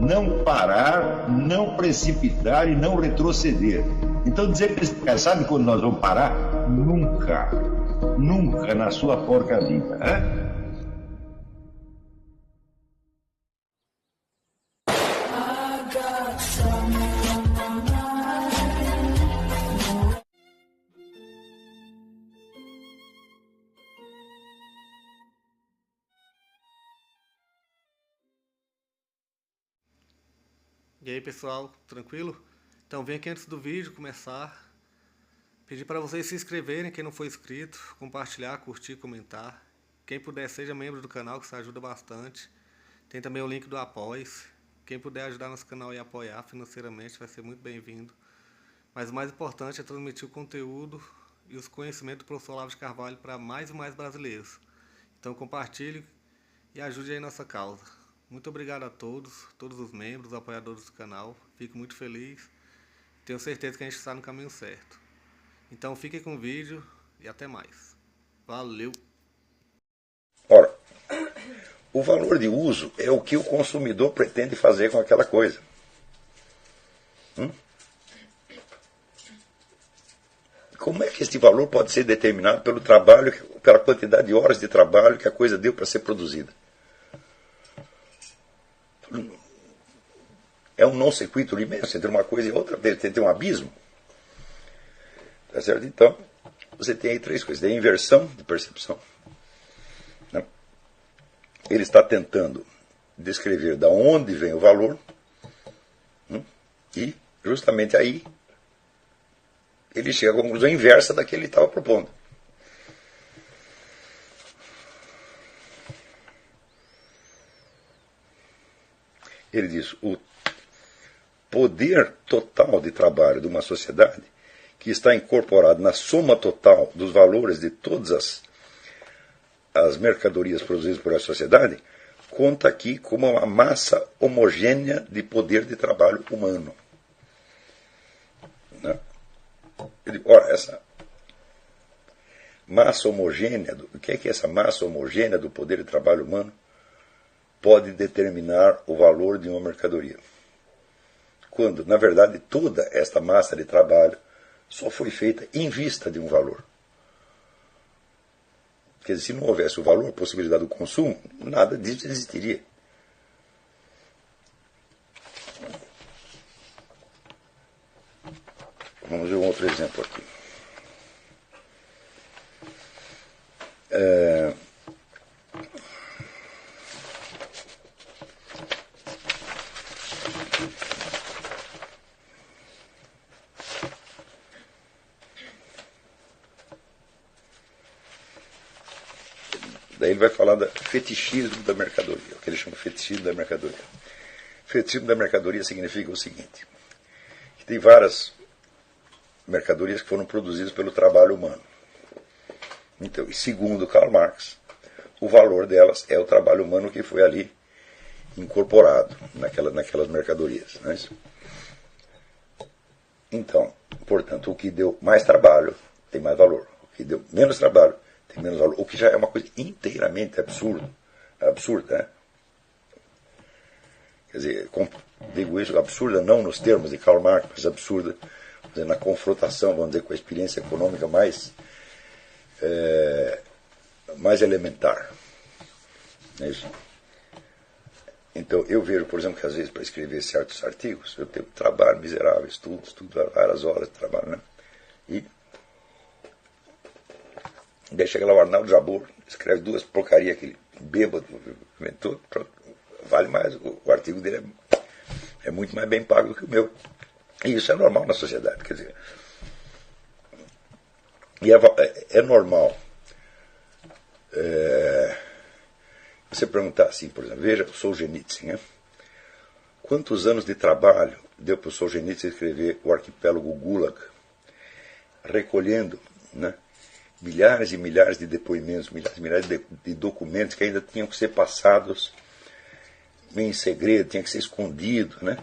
não parar, não precipitar e não retroceder. Então dizer para esse cara, sabe quando nós vamos parar? Nunca. Nunca na sua porca vida. Né? E aí pessoal, tranquilo? Então vem aqui antes do vídeo começar, pedir para vocês se inscreverem, quem não for inscrito, compartilhar, curtir, comentar. Quem puder seja membro do canal, que isso ajuda bastante. Tem também o link do Apoia-se. Quem puder ajudar nosso canal e apoiar financeiramente vai ser muito bem-vindo. Mas o mais importante é transmitir o conteúdo e os conhecimentos do professor Olavo de Carvalho para mais e mais brasileiros. Então compartilhe e ajude aí nossa causa. Muito obrigado a todos os membros, apoiadores do canal. Fico muito feliz. Tenho certeza que a gente está no caminho certo. Então fiquem com o vídeo e até mais. Valeu! Ora, o valor de uso é o que o consumidor pretende fazer com aquela coisa. Como é que este valor pode ser determinado pelo trabalho, pela quantidade de horas de trabalho que a coisa deu para ser produzida? É um non sequitur imenso entre uma coisa e outra, tem um abismo. Tá certo? Então, você tem aí três coisas. Tem a inversão de percepção. Né? Ele está tentando descrever de onde vem o valor, e justamente aí ele chega à conclusão inversa da que ele estava propondo. Ele diz, o poder total de trabalho de uma sociedade que está incorporado na soma total dos valores de todas as mercadorias produzidas por essa sociedade, conta aqui como uma massa homogênea de poder de trabalho humano. Né? Ele, ora, essa massa homogênea, o que é essa massa homogênea do poder de trabalho humano? Pode determinar o valor de uma mercadoria. Quando, na verdade, toda esta massa de trabalho só foi feita em vista de um valor. Quer dizer, se não houvesse o valor, a possibilidade do consumo, nada disso existiria. Vamos ver um outro exemplo aqui. Daí ele vai falar do fetichismo da mercadoria, o que ele chama de fetichismo da mercadoria. Fetichismo da mercadoria significa o seguinte, que tem várias mercadorias que foram produzidas pelo trabalho humano. Então, e segundo Karl Marx, o valor delas é o trabalho humano que foi ali incorporado naquelas mercadorias. Não é isso? Então, portanto, o que deu mais trabalho tem mais valor. O que deu menos trabalho tem menos valor. O que já é uma coisa inteiramente absurda, né? Quer dizer, digo isso, absurda não nos termos de Karl Marx, mas absurda na confrontação, vamos dizer, com a experiência econômica mais elementar. Não é isso? Então, eu vejo, por exemplo, que às vezes para escrever certos artigos, eu tenho trabalho miserável, estudo várias horas de trabalho, né? E daí chega lá o Arnaldo Jabor, escreve duas porcarias que ele bêbado inventou, vale mais, o artigo dele é muito mais bem pago do que o meu. E isso é normal na sociedade, quer dizer. E é normal você perguntar assim, por exemplo, veja o Solzhenitsyn, né? Quantos anos de trabalho deu para o Solzhenitsyn escrever o Arquipélago Gulag, recolhendo, né, milhares e milhares de depoimentos, milhares e milhares de documentos que ainda tinham que ser passados em segredo, tinha que ser escondido, né?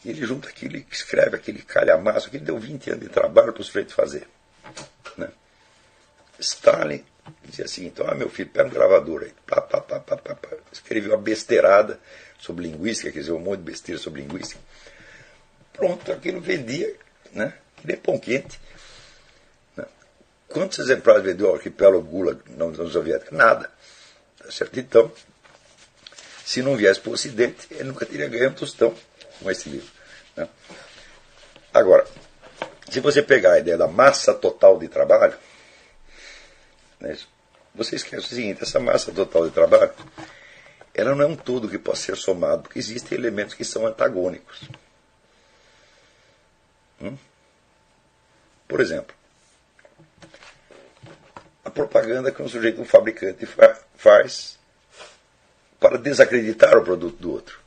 E ele junta aquilo, ele escreve aquele calhamaço, que ele deu 20 anos de trabalho para o sujeito fazer. Né? Stalin dizia assim, então, meu filho, pega um gravador aí, escreveu uma besteirada sobre linguística, quer dizer, um monte de besteira sobre linguística. Pronto, aquilo vendia, né? Que nem pão quente. Né? Quantos exemplares vendeu o arquipélago Gulag na União Soviética? Nada. Tá certo? Então, se não viesse para o Ocidente, ele nunca teria ganho um tostão com esse livro. Né? Agora, se você pegar a ideia da massa total de trabalho, né, você esquece o seguinte: essa massa total de trabalho, ela não é um todo que possa ser somado, porque existem elementos que são antagônicos. Por exemplo, a propaganda que um fabricante faz para desacreditar o produto do outro.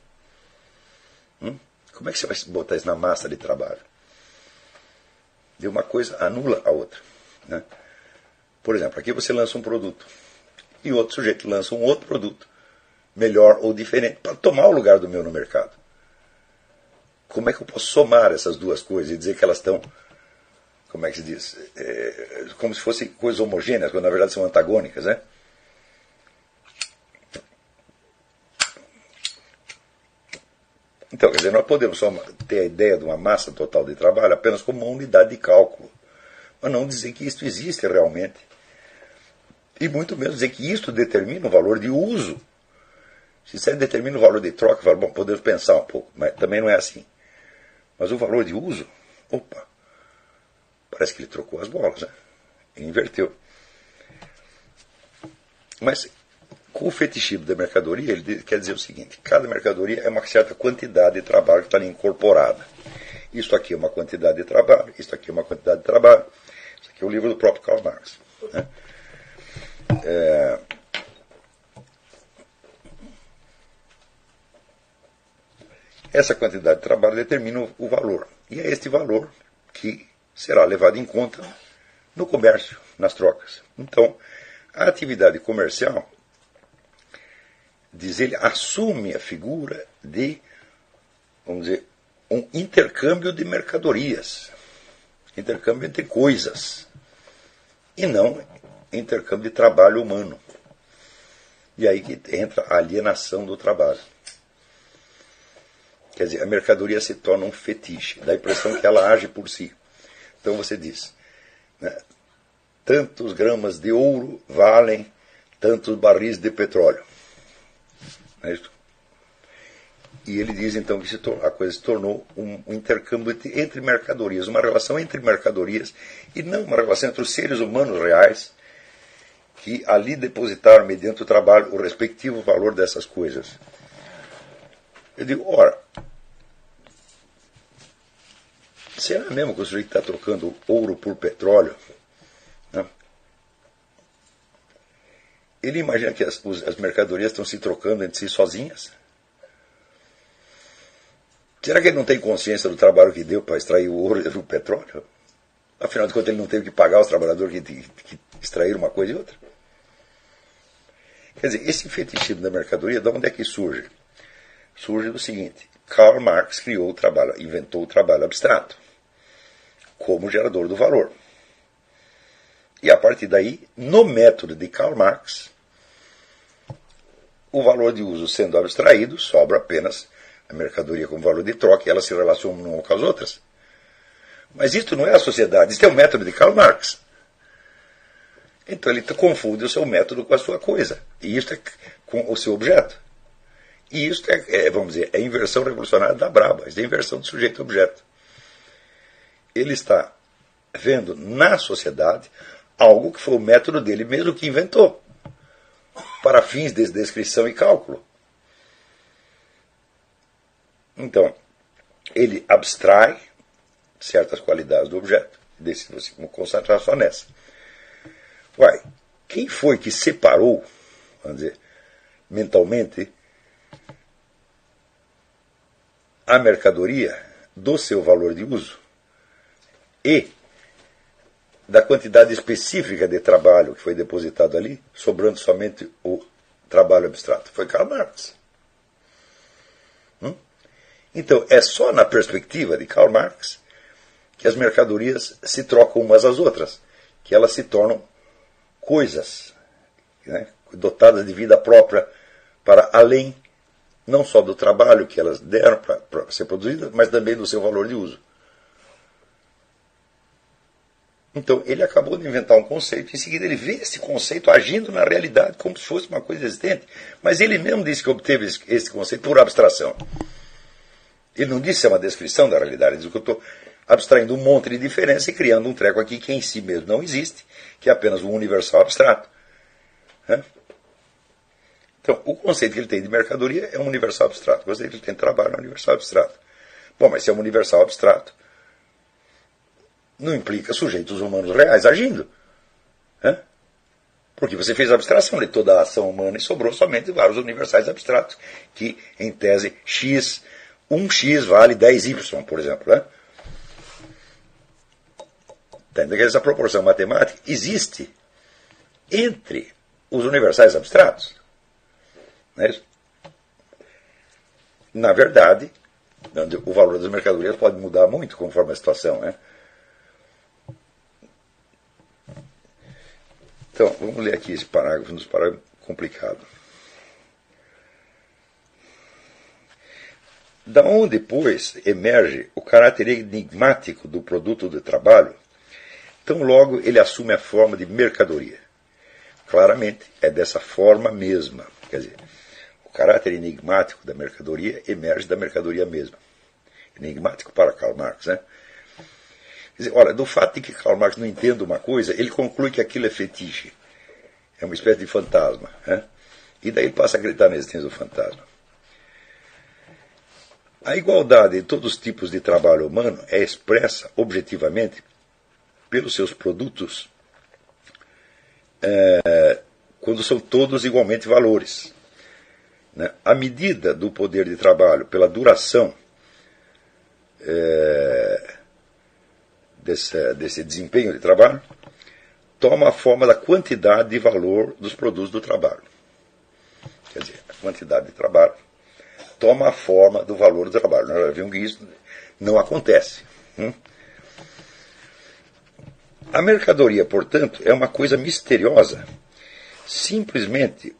Como é que você vai botar isso na massa de trabalho? De uma coisa anula a outra. Né? Por exemplo, aqui você lança um produto e outro sujeito lança um outro produto, melhor ou diferente, para tomar o lugar do meu no mercado. Como é que eu posso somar essas duas coisas e dizer que elas estão, como é que se diz? Como se fossem coisas homogêneas, quando na verdade são antagônicas, né? Então, quer dizer, nós podemos só ter a ideia de uma massa total de trabalho apenas como uma unidade de cálculo, mas não dizer que isto existe realmente. E muito menos dizer que isto determina o valor de uso. Se isso determina o valor de troca, falo, bom, podemos pensar um pouco, mas também não é assim. Mas o valor de uso, opa, parece que ele trocou as bolas, né? Ele inverteu. Mas com o fetichismo da mercadoria, ele quer dizer o seguinte: cada mercadoria é uma certa quantidade de trabalho que está ali incorporada. Isso aqui é uma quantidade de trabalho, isso aqui é uma quantidade de trabalho. Isso aqui é o livro do próprio Karl Marx. Né? Essa quantidade de trabalho determina o valor. E é este valor que será levado em conta no comércio, nas trocas. Então, a atividade comercial, diz ele, assume a figura de, vamos dizer, um intercâmbio de mercadorias. Intercâmbio entre coisas. E não intercâmbio de trabalho humano. E aí que entra a alienação do trabalho. Quer dizer, a mercadoria se torna um fetiche, dá a impressão que ela age por si. Então você diz, né, tantos gramas de ouro valem tantos barris de petróleo. Não é isso? E ele diz então que a coisa se tornou um intercâmbio entre mercadorias, uma relação entre mercadorias e não uma relação entre os seres humanos reais que ali depositaram, mediante o trabalho, o respectivo valor dessas coisas. Eu digo, ora, será mesmo que o sujeito está trocando ouro por petróleo? Né? Ele imagina que as mercadorias estão se trocando entre si sozinhas? Será que ele não tem consciência do trabalho que deu para extrair o ouro e o petróleo? Afinal de contas, ele não teve que pagar os trabalhadores que extraíram uma coisa e outra? Quer dizer, esse fetichismo da mercadoria, de onde é que surge? Surge do seguinte: Karl Marx criou o trabalho, inventou o trabalho abstrato como gerador do valor. E a partir daí, no método de Karl Marx, o valor de uso sendo abstraído, sobra apenas a mercadoria como valor de troca e elas se relacionam umas com as outras. Mas isto não é a sociedade, isto é o método de Karl Marx. Então ele confunde o seu método com a sua coisa, e isto é com o seu objeto. E isso vamos dizer, é a inversão revolucionária da braba, isso é a inversão do sujeito-objeto. Ele está vendo na sociedade algo que foi o método dele mesmo que inventou, para fins de descrição e cálculo. Então, ele abstrai certas qualidades do objeto, decide você concentrar só nessa. Uai, quem foi que separou, vamos dizer, mentalmente, a mercadoria do seu valor de uso e da quantidade específica de trabalho que foi depositado ali, sobrando somente o trabalho abstrato? Foi Karl Marx. Então, é só na perspectiva de Karl Marx que as mercadorias se trocam umas às outras, que elas se tornam coisas, né, dotadas de vida própria para além não só do trabalho que elas deram para ser produzidas, mas também do seu valor de uso. Então, ele acabou de inventar um conceito, em seguida ele vê esse conceito agindo na realidade como se fosse uma coisa existente, mas ele mesmo disse que obteve esse conceito por abstração. Ele não disse que é uma descrição da realidade, ele disse que eu estou abstraindo um monte de diferença e criando um treco aqui que em si mesmo não existe, que é apenas um universal abstrato. Então, o conceito que ele tem de mercadoria é um universal abstrato, o conceito que ele tem de trabalho é um universal abstrato. Bom, mas se é um universal abstrato, não implica sujeitos humanos reais agindo. Porque você fez a abstração de toda a ação humana e sobrou somente vários universais abstratos, que, em tese, x, 1x vale 10y, por exemplo. Entende que essa proporção matemática existe entre os universais abstratos. Não é isso? Na verdade, o valor das mercadorias pode mudar muito conforme a situação, Então, vamos ler aqui esse parágrafo, um dos parágrafos complicados. Da onde, pois, emerge o caráter enigmático do produto de trabalho, tão logo ele assume a forma de mercadoria. Claramente, é dessa forma mesma. Quer dizer, o caráter enigmático da mercadoria emerge da mercadoria mesma. Enigmático para Karl Marx, Quer dizer, olha, do fato de que Karl Marx não entende uma coisa, ele conclui que aquilo é fetiche. É uma espécie de fantasma. E daí ele passa a acreditar na existência do fantasma. A igualdade de todos os tipos de trabalho humano é expressa objetivamente pelos seus produtos quando são todos igualmente valores. A medida do poder de trabalho pela duração desse desempenho de trabalho toma a forma da quantidade de valor dos produtos do trabalho. Quer dizer, a quantidade de trabalho toma a forma do valor do trabalho. Nós já vimos que isso não acontece. A mercadoria, portanto, é uma coisa misteriosa, simplesmente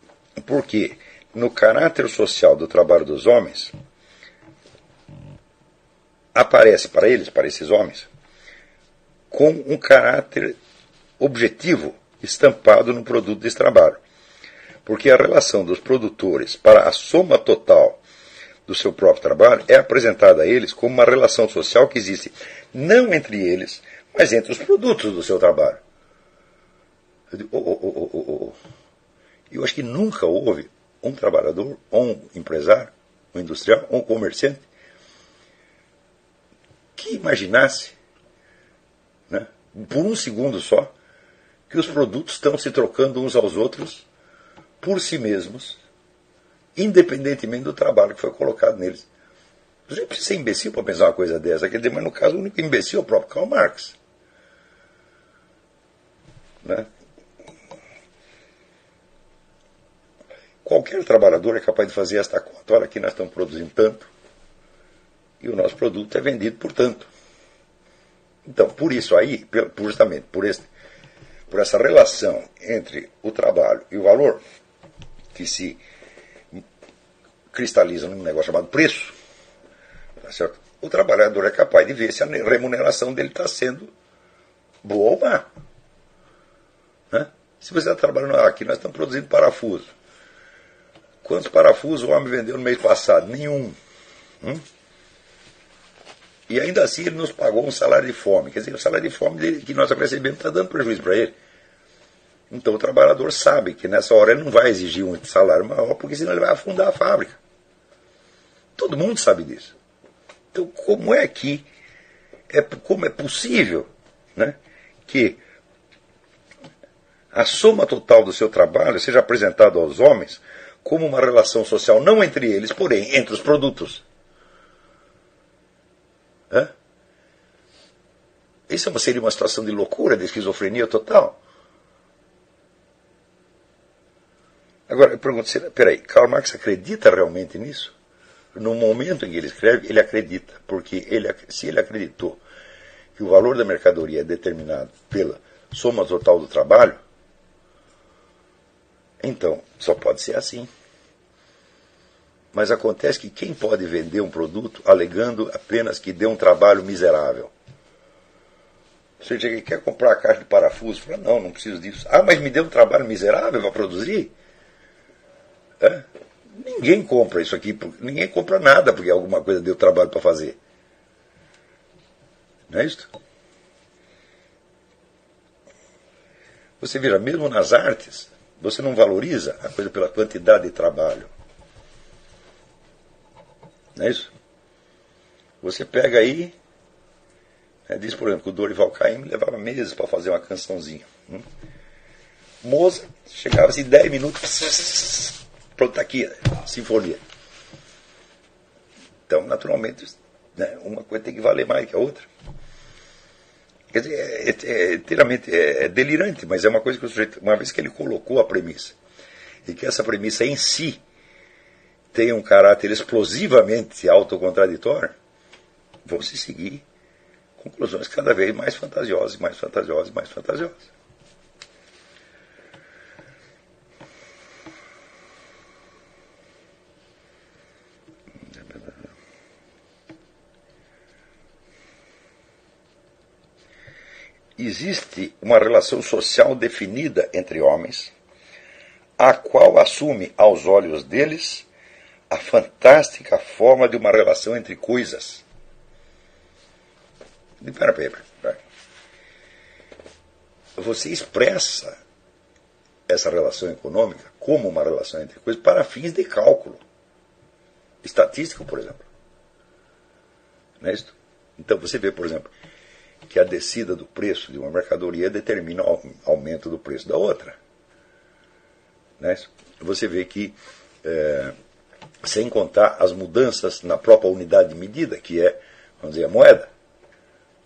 porque, no caráter social do trabalho dos homens, aparece para eles, para esses homens, com um caráter objetivo estampado no produto desse trabalho. Porque a relação dos produtores para a soma total do seu próprio trabalho é apresentada a eles como uma relação social que existe não entre eles, mas entre os produtos do seu trabalho. Eu acho que nunca houve um trabalhador, ou um empresário, um industrial, ou um comerciante que imaginasse, por um segundo só, que os produtos estão se trocando uns aos outros por si mesmos, independentemente do trabalho que foi colocado neles. Você precisa ser imbecil para pensar uma coisa dessa, quer dizer, mas no caso o único imbecil é o próprio Karl Marx. Qualquer trabalhador é capaz de fazer esta conta. Olha, aqui nós estamos produzindo tanto e o nosso produto é vendido por tanto. Então, por isso aí, justamente por essa relação entre o trabalho e o valor, que se cristaliza num negócio chamado preço, tá certo? O trabalhador é capaz de ver se a remuneração dele está sendo boa ou má. Se você está trabalhando aqui, nós estamos produzindo parafuso. Quantos parafusos o homem vendeu no mês passado? Nenhum. E ainda assim ele nos pagou um salário de fome. Quer dizer, o salário de fome que nós recebemos está dando prejuízo para ele. Então o trabalhador sabe que nessa hora ele não vai exigir um salário maior, porque senão ele vai afundar a fábrica. Todo mundo sabe disso. Então como é possível que a soma total do seu trabalho seja apresentada aos homens como uma relação social, não entre eles, porém entre os produtos? Isso seria uma situação de loucura, de esquizofrenia total. Agora, eu pergunto, peraí, Karl Marx acredita realmente nisso? No momento em que ele escreve, ele acredita, porque se ele acreditou que o valor da mercadoria é determinado pela soma total do trabalho, então só pode ser assim. Mas acontece que quem pode vender um produto alegando apenas que deu um trabalho miserável? Você chega e quer comprar a caixa de parafuso, fala, não, não preciso disso. Ah, mas me deu um trabalho miserável para produzir? Ninguém compra isso aqui, ninguém compra nada porque alguma coisa deu trabalho para fazer. Não é isso? Você veja, mesmo nas artes, você não valoriza a coisa pela quantidade de trabalho. Não é isso? Você pega aí, diz, por exemplo, que o Dorival Caymmi levava meses para fazer uma cançãozinha. Mozart chegava-se em 10 minutos, pronto, está aqui, sinfonia. Então, naturalmente, né, uma coisa tem que valer mais que a outra. Quer dizer, é delirante, mas é uma coisa que o sujeito, uma vez que ele colocou a premissa, e que essa premissa em si tem um caráter explosivamente autocontraditório, vão se seguir conclusões cada vez mais fantasiosas, mais fantasiosas, mais fantasiosas. Existe uma relação social definida entre homens, a qual assume aos olhos deles a fantástica forma de uma relação entre coisas. Pera. Você expressa essa relação econômica como uma relação entre coisas para fins de cálculo estatístico, por exemplo. Não é isso? Então você vê, por exemplo, que a descida do preço de uma mercadoria determina o aumento do preço da outra. Não é isso? Você vê que, sem contar as mudanças na própria unidade de medida, que é, vamos dizer, a moeda.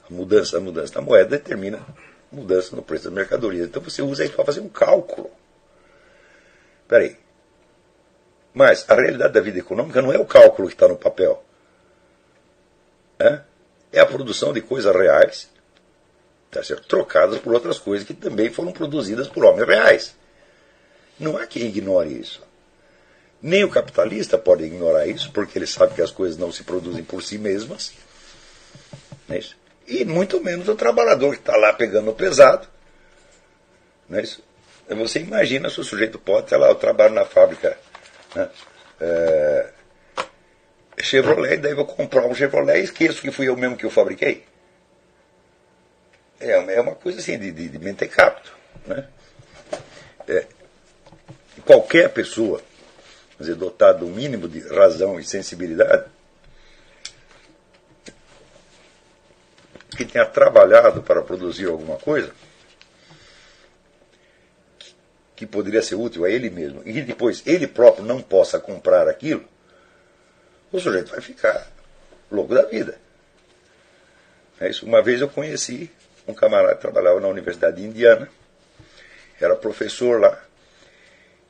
A mudança da moeda determina a mudança no preço das mercadorias. Então você usa isso para fazer um cálculo. Espera aí. Mas a realidade da vida econômica não é o cálculo que está no papel. É a produção de coisas reais, tá certo? Trocadas por outras coisas que também foram produzidas por homens reais. Não há quem ignore isso. Nem o capitalista pode ignorar isso, porque ele sabe que as coisas não se produzem por si mesmas. Não é isso? E muito menos o trabalhador que está lá pegando o pesado. Não é isso? Você imagina se o sujeito pode, sei lá, eu trabalho na fábrica, né, Chevrolet, daí vou comprar um Chevrolet e esqueço que fui eu mesmo que o fabriquei. É uma coisa assim de mentecapto. Né? Qualquer pessoa, quer dizer, dotada do mínimo de razão e sensibilidade, que tenha trabalhado para produzir alguma coisa que poderia ser útil a ele mesmo, e que depois ele próprio não possa comprar aquilo, o sujeito vai ficar louco da vida. É isso. Uma vez eu conheci um camarada que trabalhava na Universidade de Indiana, era professor lá,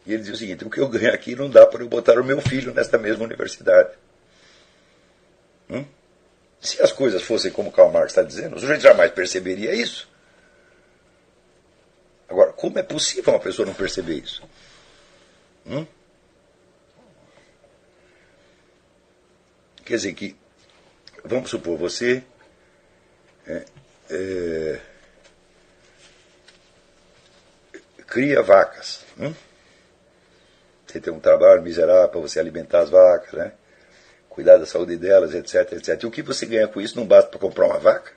e ele dizia o seguinte: o que eu ganho aqui não dá para eu botar o meu filho nesta mesma universidade. Se as coisas fossem como Karl Marx está dizendo, o sujeito jamais perceberia isso. Agora, como é possível uma pessoa não perceber isso? Quer dizer que, vamos supor, você cria vacas. Você tem um trabalho miserável para você alimentar as vacas, né? Cuidar da saúde delas, etc, etc. E o que você ganha com isso não basta para comprar uma vaca?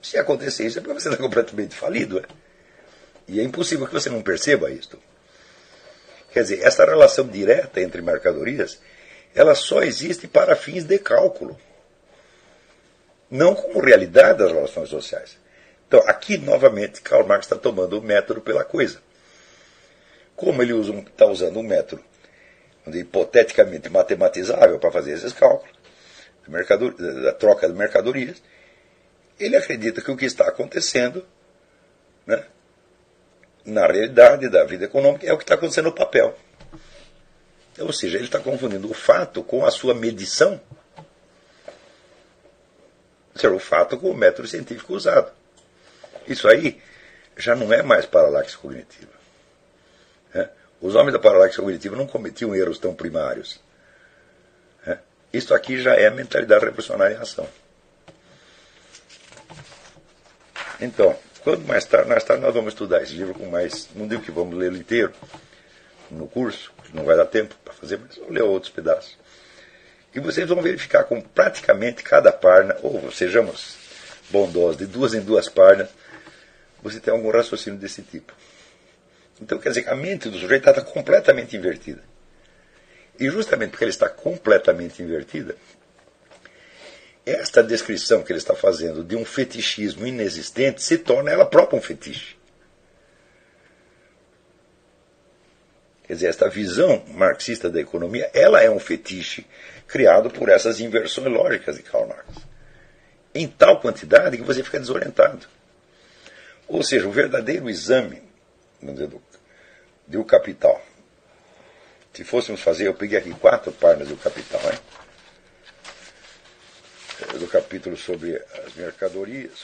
Se acontecer isso, é porque você está completamente falido. E é impossível que você não perceba isto. Quer dizer, essa relação direta entre mercadorias, ela só existe para fins de cálculo, não como realidade das relações sociais. Então, aqui, novamente, Karl Marx está tomando o método pela coisa. Como ele está usando um método hipoteticamente matematizável para fazer esses cálculos, da troca de mercadorias, ele acredita que o que está acontecendo, né, na realidade da vida econômica, é o que está acontecendo no papel. Ou seja, ele está confundindo o fato com a sua medição, ou seja, o fato com o método científico usado. Isso aí já não é mais paralaxe cognitiva. Os homens da paralaxe cognitiva não cometiam erros tão primários. Isso aqui já é a mentalidade revolucionária em ação. Então, quando mais tarde nós vamos estudar esse livro com mais... Não digo que vamos ler ele inteiro no curso, não vai dar tempo para fazer, mas vamos ler outros pedaços. E vocês vão verificar com praticamente cada página, ou sejamos bondosos, de 2 em 2 páginas, você tem algum raciocínio desse tipo. Então, quer dizer que a mente do sujeito está completamente invertida. E justamente porque ele está completamente invertida, esta descrição que ele está fazendo de um fetichismo inexistente se torna ela própria um fetiche. Quer dizer, esta visão marxista da economia, ela é um fetiche criado por essas inversões lógicas de Karl Marx. Em tal quantidade que você fica desorientado. Ou seja, o verdadeiro exame, vamos dizer, do Capital. Se fôssemos fazer, eu peguei aqui 4 páginas do Capital, hein? Do capítulo sobre as mercadorias,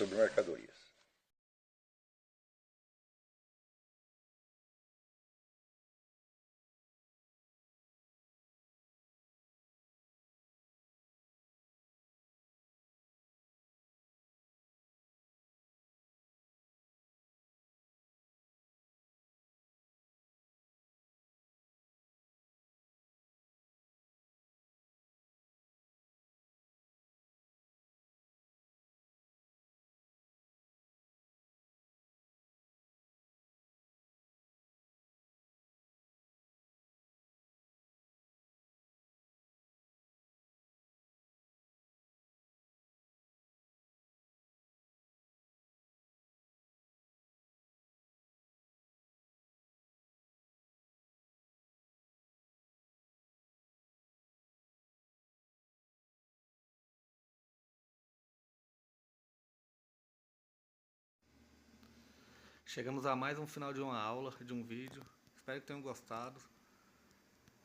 Chegamos a mais um final de uma aula, de um vídeo. Espero que tenham gostado.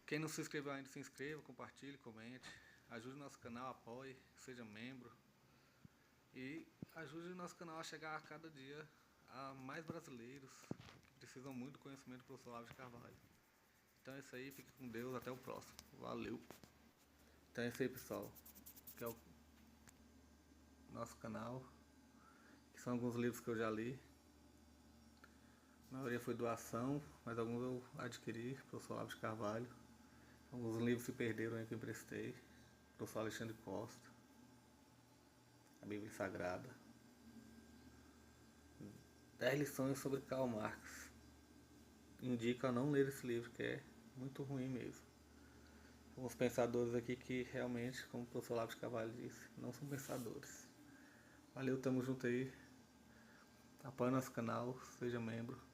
Quem não se inscreveu ainda, se inscreva, compartilhe, comente. Ajude o nosso canal, apoie, seja membro. E ajude o nosso canal a chegar a cada dia a mais brasileiros que precisam muito do conhecimento do professor Olavo de Carvalho. Então é isso aí, fique com Deus, até o próximo. Valeu! Então é isso aí, pessoal. Que é o nosso canal, que são alguns livros que eu já li. A maioria foi doação, mas alguns eu adquiri, professor Olavo de Carvalho. Alguns livros se perderam aí que eu emprestei, professor Alexandre Costa, a Bíblia Sagrada. 10 lições sobre Karl Marx. Indico a não ler esse livro, que é muito ruim mesmo. Alguns pensadores aqui que realmente, como o professor Olavo de Carvalho disse, não são pensadores. Valeu, tamo junto aí. Apoie nosso canal, seja membro.